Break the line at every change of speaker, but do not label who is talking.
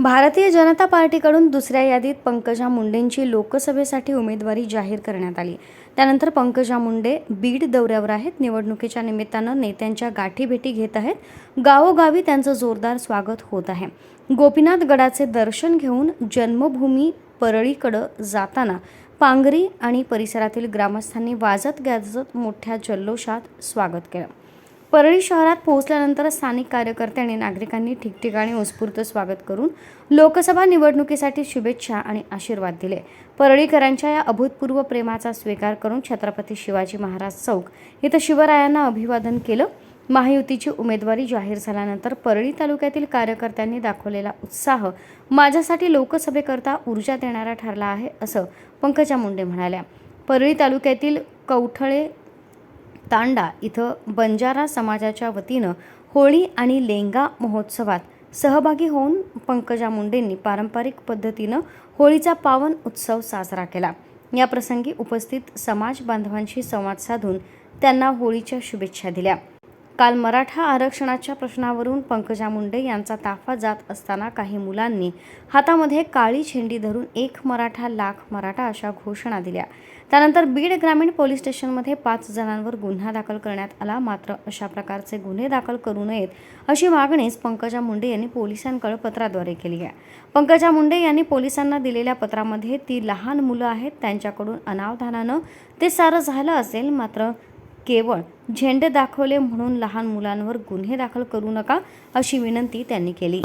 भारतीय जनता पार्टीकडून दुसऱ्या यादीत पंकजा मुंडेंची लोकसभेसाठी उमेदवारी जाहीर करण्यात आली. त्यानंतर पंकजा मुंडे बीड दौऱ्यावर आहेत. निवडणुकीच्या निमित्तानं नेत्यांच्या गाठीभेटी घेत आहेत. गावोगावी त्यांचं जोरदार स्वागत होत आहे. गोपीनाथ गडाचे दर्शन घेऊन जन्मभूमी परळीकडे जाताना पांगरी आणि परिसरातील ग्रामस्थांनी वाजत गाजत मोठ्या जल्लोषात स्वागत केलं. परळी शहरात पोहोचल्यानंतर स्थानिक कार्यकर्ते आणि नागरिकांनी ठिकठिकाणी उत्स्फूर्त स्वागत करून लोकसभा निवडणुकीसाठी शुभेच्छा आणि आशीर्वाद दिले. परळीकरांच्या या अभूतपूर्व प्रेमाचा स्वीकार करून छत्रपती शिवाजी महाराज चौक इथं शिवरायांना अभिवादन केलं. महायुतीची उमेदवारी जाहीर झाल्यानंतर परळी तालुक्यातील कार्यकर्त्यांनी दाखवलेला उत्साह माझ्यासाठी लोकसभेकरता ऊर्जा देणारा ठरला आहे, असं पंकजा मुंडे म्हणाल्या. परळी तालुक्यातील कवठळे तांडा इथं बंजारा समाजाच्या वतीनं होळी आणि लेंगा महोत्सवात सहभागी होऊन पंकजा मुंडेंनी पारंपरिक पद्धतीनं होळीचा पावन उत्सव साजरा केला. या प्रसंगी उपस्थित समाज बांधवांशी संवाद साधून त्यांना होळीच्या शुभेच्छा दिल्या. काल मराठा आरक्षणाच्या प्रश्नावरून पंकजा मुंडे यांचा ताफा जात असताना काही मुलांनी हातामध्ये काळी झेंडी धरून एक मराठा लाख मराठा अशा घोषणा दिल्या. त्यानंतर बीड ग्रामीण पोलीस स्टेशनमध्ये 5 जणांवर गुन्हा दाखल करण्यात आला. मात्र अशा प्रकारचे गुन्हे दाखल करू नयेत अशी मागणीच पंकजा मुंडे यांनी पोलिसांकडे पत्राद्वारे केली आहे. पंकजा मुंडे यांनी पोलिसांना दिलेल्या पत्रामध्ये ती लहान मुलं आहेत, त्यांच्याकडून अनावधानानं ते सारं झालं असेल, मात्र केवळ झेंडे दाखवले म्हणून लहान मुलांवर गुन्हे दाखल करू नका अशी विनंती त्यांनी केली.